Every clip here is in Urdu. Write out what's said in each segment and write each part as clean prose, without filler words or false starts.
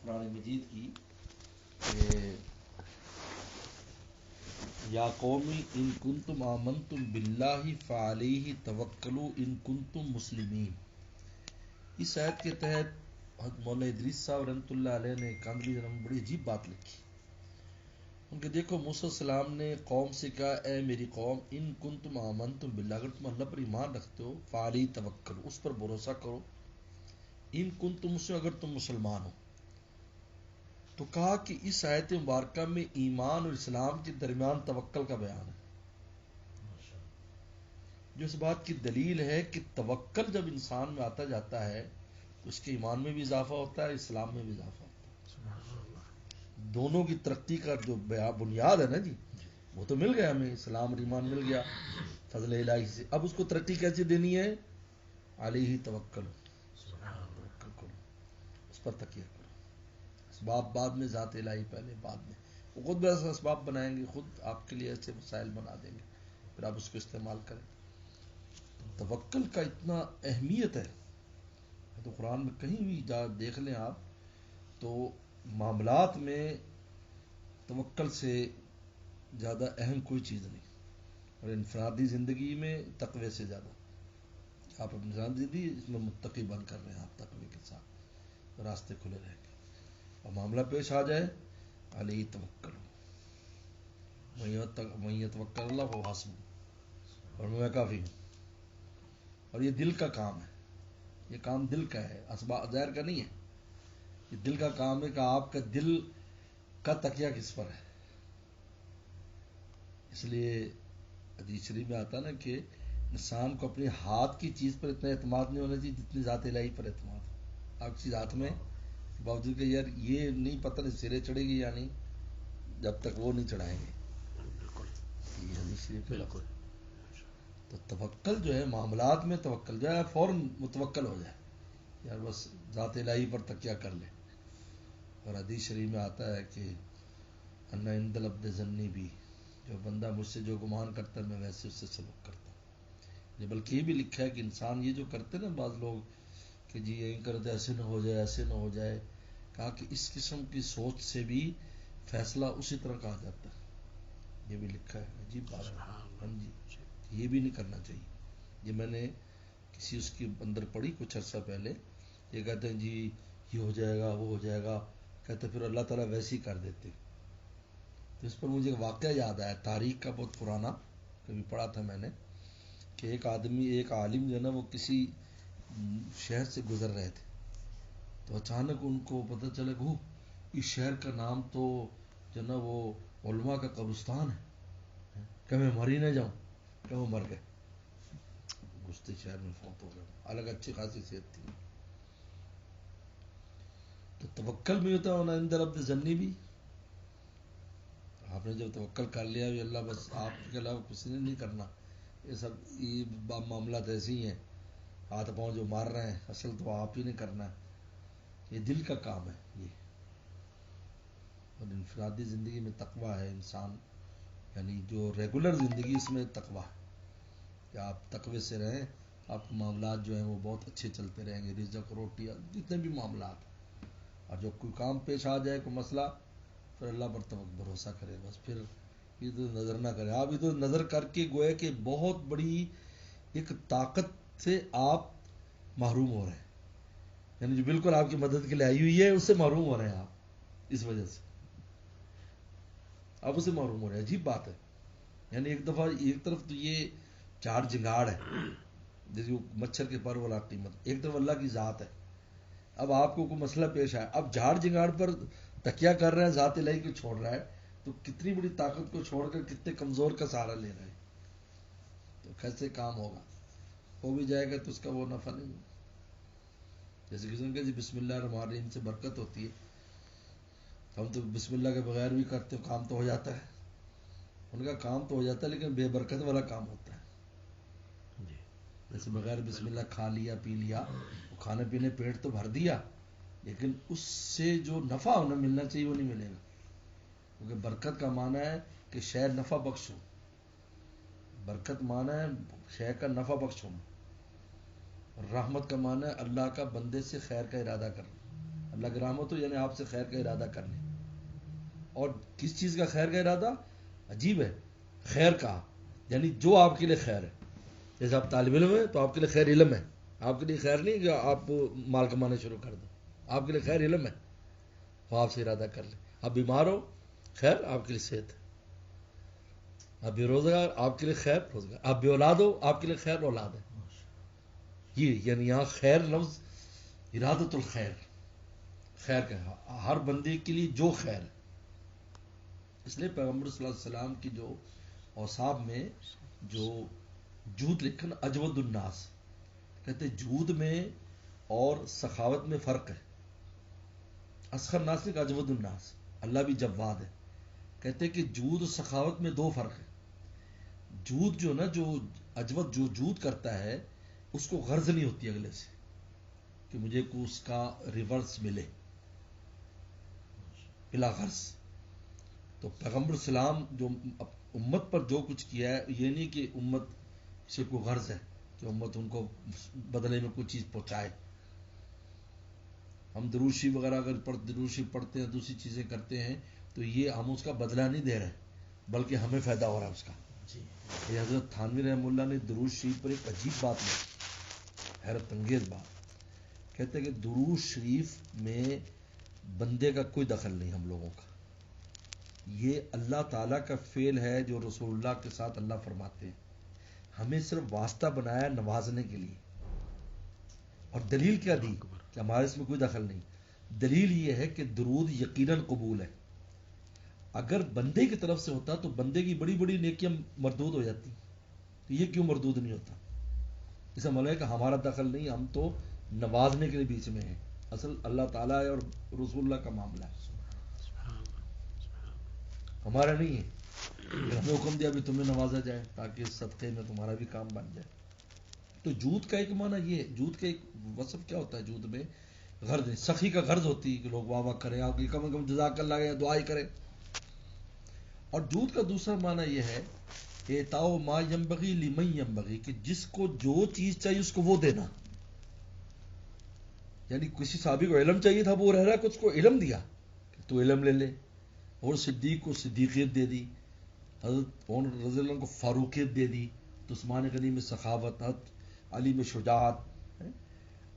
قرآن مجید کی کہ یا قومی ان کنتم آمنتم باللہ فعلیہ توکلوا ان کنتم مسلمین. اس آیت کے تحت حضرت مولانا ادریس صاحب رحمۃ اللہ علیہ نے کاندھلی جنم میں بڑی عجیب بات لکھی. ان کے دیکھو موسیٰ السلام نے قوم سے کہا اے میری قوم ان کنتم آمنتم باللہ، اگر تم اللہ پر ایمان رکھتے ہو فعلیہ توکلوا، اس پر بھروسہ کرو، ان کنتم مسلمین، اگر تم مسلمان ہو. تو کہا کہ اس آیت مبارکہ میں ایمان اور اسلام کے درمیان توکل کا بیان ہے، جو اس بات کی دلیل ہے کہ توکل جب انسان میں آتا جاتا ہے تو اس کے ایمان میں بھی اضافہ ہوتا ہے، اسلام میں بھی اضافہ ہوتا ہے. دونوں کی ترقی کا جو بنیاد ہے نا جی، وہ تو مل گیا ہمیں، اسلام اور ایمان مل گیا فضل الہی سے. اب اس کو ترقی کیسے دینی ہے؟ علیہ توکل، توکل کرو، اس پر تکیہ کرو. اسباب بعد میں، ذات الہی پہلے، بعد میں. وہ خود بھی ایسا اسباب بنائیں گے، خود آپ کے لیے ایسے مسائل بنا دیں گے، پھر آپ اس کو استعمال کریں. توکل کا اتنا اہمیت ہے تو قرآن میں کہیں بھی دیکھ لیں آپ تو معاملات میں توکل سے زیادہ اہم کوئی چیز نہیں، اور انفرادی زندگی میں تقوی سے زیادہ. آپ اپنی زندگی اس میں متقی بن کر رہے ہیں، آپ تقوی کے ساتھ راستے کھلے رہیں گے. اور معاملہ پیش آ جائے علیہ توکل، من یتوکل اللہ فہو حسبہ، اور میں کافی ہوں. اور یہ دل کا کام ہے، یہ کام دل کا ہے، اسباب ظاہر کا نہیں ہے. یہ دل کا کام ہے کہ آپ کا دل کا تکیہ کس پر ہے. اس لیے حدیث شریف میں آتا نا کہ انسان کو اپنے ہاتھ کی چیز پر اتنا اعتماد نہیں ہونا چاہیے جتنی ذات الہی پر اعتماد ہو. آپ چیز ہاتھ میں باوجود کہ یار یہ نہیں پتہ نہیں سرے چڑھے گی یا نہیں، جب تک وہ نہیں چڑھائیں گے. یہ حدیث شریف ہے. تو توکل جو ہے معاملات میں، توکل جو ہے فوراً متوکل ہو جائے، یار بس ذات الہی پر تکیہ کر لے. اور حدیث شریف میں آتا ہے کہ انا عند العبد ظنی بھی، جو بندہ مجھ سے جو گمان کرتا ہے میں ویسے اس سے سلوک کرتا ہوں. یہ بلکہ یہ بھی لکھا ہے کہ انسان یہ جو کرتے ہیں نا بعض لوگ کہ جی یہی کرتے ایسے نہ ہو جائے، ایسے نہ ہو جائے، کہا کہ اس قسم کی سوچ سے بھی فیصلہ اسی طرح کہا جاتا ہے. یہ بھی لکھا ہے، عجیب بات ہے. ہاں جی، یہ بھی نہیں کرنا چاہیے. یہ میں نے کسی اس کے اندر پڑھی کچھ عرصہ پہلے، یہ کہتے ہیں جی یہ ہو جائے گا، وہ ہو جائے گا، کہتے پھر اللہ تعالیٰ ویسے ہی کر دیتے. تو اس پر مجھے ایک واقعہ یاد آیا، تاریخ کا بہت پرانا، کبھی پڑھا تھا میں نے، کہ ایک آدمی، ایک عالم جو ہے نا وہ کسی شہر سے گزر رہے تھے، تو اچانک ان کو پتہ چلا کہ اس شہر کا نام تو جو ہے نا وہ علماء کا قبرستان ہے، کہ میں مر ہی نہ جاؤں. کہ وہ مر گئے، گزشتہ شہر میں فوت ہو گئے. الگ اچھی خاصی صحت تھی. تو توکل بھی ہوتا ہے ہونا عند العبد ظنی بھی. آپ نے جب توکل کر لیا بھی اللہ بس آپ کے علاوہ کسی نے نہیں کرنا، یہ سب یہ معاملات ایسے ہی ہیں، ہاتھ پاؤں جو مار رہے ہیں اصل تو آپ ہی نے کرنا ہے. یہ دل کا کام ہے یہ. اور انفرادی زندگی میں تقویٰ ہے انسان، یعنی جو ریگولر زندگی اس میں تقویٰ ہے کہ آپ تقوی سے رہیں، آپ کے معاملات جو ہیں وہ بہت اچھے چلتے رہیں گے، رزق روٹی جتنے بھی معاملات. اور جو کوئی کام پیش آ جائے، کوئی مسئلہ، پھر اللہ پر بھروسہ کرے، بس پھر ادھر نظر نہ کرے. آپ ادھر نظر کر کے گویا کہ بہت بڑی ایک طاقت سے آپ محروم ہو رہے ہیں، یعنی جو بالکل آپ کی مدد کے لیے آئی ہوئی ہے اس سے محروم ہو رہے ہیں آپ. اس وجہ سے آپ اسے محروم ہو رہے ہیں. عجیب بات ہے. یعنی ایک دفعہ ایک طرف تو یہ چار جگاڑ ہے جیسے مچھر کے پر والا قیمت، ایک طرف اللہ کی ذات ہے. اب آپ کو کوئی مسئلہ پیش آیا، اب جھاڑ جگاڑ پر تکیہ کر رہے ہیں، ذات الہی کو چھوڑ رہا ہے، تو کتنی بڑی طاقت کو چھوڑ کر کتنے کمزور کا سہارا لے رہے ہیں. تو کیسے کام ہوگا؟ ہو بھی جائے گا تو اس کا وہ نفع نہیں. جیسے کسی نے کہا جی بسم اللہ الرحمن الرحیم سے برکت ہوتی ہے، ہم تو بسم اللہ کے بغیر بھی کرتے ہو، کام تو ہو جاتا ہے. ان کا کام تو ہو جاتا ہے لیکن بے برکت والا کام ہوتا ہے. جیسے بغیر بسم اللہ کھا لیا پی لیا، وہ کھانے پینے پیٹ تو بھر دیا، لیکن اس سے جو نفع ہونا ملنا چاہیے وہ نہیں ملے گا. کیونکہ برکت کا معنی ہے کہ شے نفع بخش ہو. برکت معنی ہے شے کا نفع بخش ہونا، اور رحمت کا معنی ہے اللہ کا بندے سے خیر کا ارادہ کرنا. اللہ کی رحمت ہو یعنی آپ سے خیر کا ارادہ کر لیں. اور کس چیز کا خیر کا ارادہ؟ عجیب ہے، خیر کا یعنی جو آپ کے لیے خیر ہے. جیسے آپ طالب علم ہیں تو آپ کے لیے خیر علم ہے، آپ کے لیے خیر نہیں کہ آپ مال کمانا شروع کر دیں. آپ کے لیے خیر علم ہے، وہ آپ سے ارادہ کر لیں. آپ بیمار ہو، خیر آپ کے لیے صحت ہے. آپ بے روزگار، آپ کے لیے خیر روزگار. آپ بے اولاد ہو، آپ کے لیے خیر اولاد ہے. یہ یعنی یہاں خیر لفظ ارادت الخیر، خیر کا ہر بندے کے لیے جو خیر ہے. اس لیے پیغمبر صلی اللہ علیہ وسلم کی جو اوصاف میں جو جود لکھن اجود الناس، کہتے جود میں اور سخاوت میں فرق ہے. اسخر ناس نے اجود الناس، اللہ بھی جواد ہے. کہتے کہ جود و سخاوت میں دو فرق ہے. جود جو نا جو اجود جو جود کرتا ہے اس کو غرض نہیں ہوتی اگلے سے کہ مجھے کو اس کا ریورس ملے بلا غرض. تو پیغمبر اسلام جو امت پر جو کچھ کیا ہے یہ نہیں کہ امت سے کوئی غرض ہے کہ امت ان کو بدلے میں کوئی چیز پہنچائے. ہم دروشی وغیرہ اگر دروشی پڑھتے ہیں دوسری چیزیں کرتے ہیں تو یہ ہم اس کا بدلہ نہیں دے رہے بلکہ ہمیں فائدہ ہو رہا ہے اس کا. یہ حضرت تھانوی رحمہ اللہ نے درود شریف پر ایک عجیب بات کی، حیرت انگیز بات. کہتے ہیں کہ درود شریف میں بندے کا کوئی دخل نہیں ہم لوگوں کا. یہ اللہ تعالیٰ کا فعل ہے جو رسول اللہ کے ساتھ اللہ فرماتے ہیں. ہمیں صرف واسطہ بنایا نوازنے کے لیے. اور دلیل کیا دی کہ ہمارے اس میں کوئی دخل نہیں. دلیل یہ ہے کہ درود یقیناً قبول ہے. اگر بندے کی طرف سے ہوتا تو بندے کی بڑی بڑی نیکیاں مردود ہو جاتی، تو یہ کیوں مردود نہیں ہوتا؟ اسے مطلب ہے کہ ہمارا دخل نہیں، ہم تو نوازنے کے لیے بیچ میں ہیں. اصل اللہ تعالیٰ ہے اور رسول اللہ کا معاملہ ہے، ہمارا نہیں ہے. پھر ہمیں حکم دیا بھی تمہیں نوازا جائے تاکہ اس صدقے میں تمہارا بھی کام بن جائے. تو جود کا ایک معنی یہ ہے، جود کا ایک وصف کیا ہوتا ہے؟ جود میں غرض نہیں، سخی کا غرض ہوتی ہے کہ لوگ واہ واہ کریں، آپ کی کم از کم جزاک اللہ یا دعا ہی کریں. اور جود کا دوسرا معنی یہ ہے اعطاء ما ینبغی لمن ینبغی، کہ جس کو جو چیز چاہیے اس کو وہ دینا. یعنی کسی صحابی کو علم چاہیے تھا، وہ رہ رہا کچھ کو علم دیا کہ تو علم لے لے. اور صدیق کو صدیقیت دے دی، حضرت عمر رضی اللہ عنہ کو فاروقیت دے دی، تو عثمان غنی میں سخاوت، حضرت علی میں شجاعت.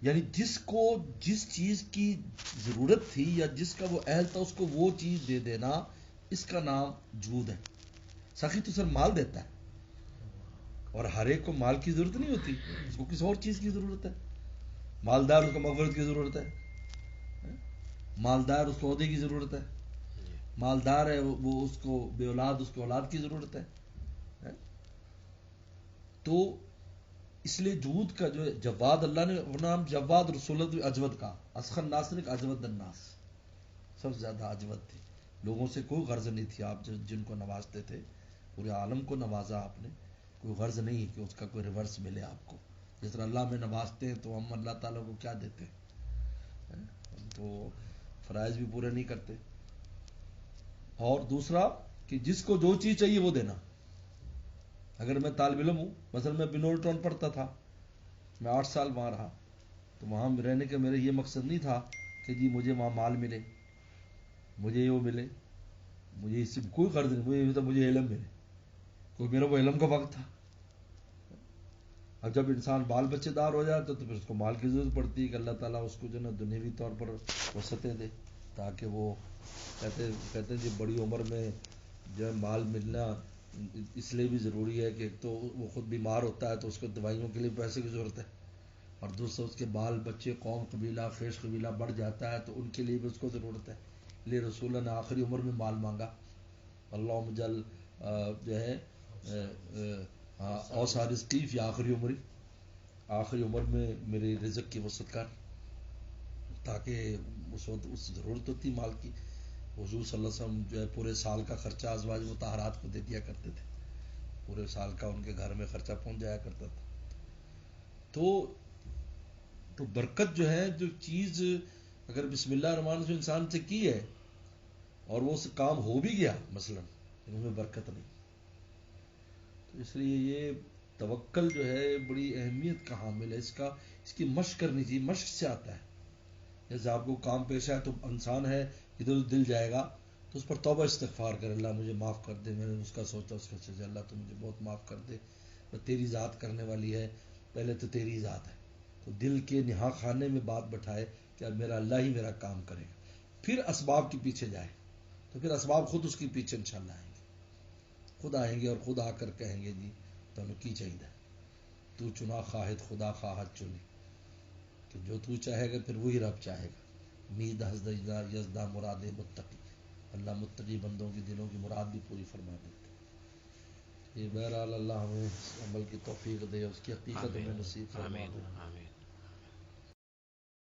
یعنی جس کو جس چیز کی ضرورت تھی یا جس کا وہ اہل تھا اس کو وہ چیز دے دینا، اس کا نام جود ہے. سخی تو صرف مال دیتا ہے، اور ہر ایک کو مال کی ضرورت نہیں ہوتی، اس کو کسی اور چیز کی ضرورت ہے. مالدار اس کو مغفرت کی ضرورت ہے، مالدار اس کو عہدے کی ضرورت ہے، مالدار ہے وہ اس کو بے اولاد اس کو اولاد کی ضرورت ہے. تو اس لیے جود کا جو جواد اللہ نے نام جواد رسولت اجود کا، اسخر ناس نے اجود الناس، سب سے زیادہ اجود تھے. لوگوں سے کوئی غرض نہیں تھی، آپ جن کو نوازتے تھے پورے عالم کو نوازا آپ نے، کوئی غرض نہیں کہ اس کا کوئی ریورس ملے آپ کو. جس طرح اللہ میں نوازتے ہیں تو ہم اللہ تعالیٰ کو کیا دیتے ہیں؟ ہم تو فرائض بھی پورے نہیں کرتے. اور دوسرا کہ جس کو جو چیز چاہیے وہ دینا. اگر میں طالب علم ہوں، مثلا میں بنول ٹاؤن پڑھتا تھا، میں 8 سال وہاں رہا، تو وہاں رہنے کا میرا یہ مقصد نہیں تھا کہ جی مجھے وہاں مال ملے، مجھے یہ وہ ملے، مجھے اس سے کوئی غرض نہیں. مجھے یہ تھا مجھے علم ملے، کوئی میرا وہ علم کا وقت تھا. اب جب انسان بال بچے دار ہو جاتا تو پھر اس کو مال کی ضرورت پڑتی ہے کہ اللہ تعالیٰ اس کو جو نا دنیاوی طور پر وسعتیں دے، تاکہ وہ کہتے ہیں جی بڑی عمر میں جو ہے مال ملنا اس لیے بھی ضروری ہے کہ ایک تو وہ خود بیمار ہوتا ہے تو اس کو دوائیوں کے لیے پیسے کی ضرورت ہے، اور دوسرا اس کے بال بچے قوم قبیلہ خیش قبیلہ بڑھ جاتا ہے تو ان کے لیے بھی اس کو ضرورت ہے. لیے رسول اللہ نے آخری عمر میں مال مانگا، اللہ مجل جو ہے اوسع رزقی فی آخری عمری، آخری عمر میں میری رزق کی وسعت کر، تاکہ اس وقت اس ضرورت ہوتی مال کی. حضور صلی اللہ علیہ وسلم جو ہے پورے سال کا خرچہ ازواج مطہرات کو دے دیا کرتے تھے، پورے سال کا ان کے گھر میں خرچہ پہنچ جایا کرتا تھا. تو برکت جو ہے، جو چیز اگر بسم اللہ الرحمن الرحیم انسان سے کی ہے اور وہ کام ہو بھی گیا مثلا، ان میں برکت نہیں. تو اس لیے یہ توکل جو ہے بڑی اہمیت کا حامل ہے. اس کی مشق کرنی چاہیے، مشق سے آتا ہے. جیسے آپ کو کام پیش آئے تو انسان ہے ادھر ادھر دل جائے گا تو اس پر توبہ استغفار کر، اللہ مجھے معاف کر دے، میں نے اس کا سوچا اس کا سوچا، اللہ تو مجھے بہت معاف کر دے، میں تیری ذات کرنے والی ہے، پہلے تو تیری ذات ہے، تو دل کے نہا خانے میں بات بٹھائے کہ اب میرا اللہ ہی میرا کام کرے گا، پھر اسباب کے پیچھے جائے تو پھر اسباب خود اس کے پیچھے انشاءاللہ آئیں گے، خود آئیں گے اور خود آ کر کہیں گے جی تمہیں کی چاہیے، تو چنا خواہد خدا خواہد چنی، کہ جو تو چاہے گا پھر وہی رب چاہے گا، مید حسدہ یزدہ مراد متقی، اللہ متقی بندوں کی دلوں کی مراد بھی پوری فرما دیتے۔ یہ بہرحال اللہ ہمیں عمل کی توفیق دے، اس کی حقیقت ہمیں نصیب فرما دے۔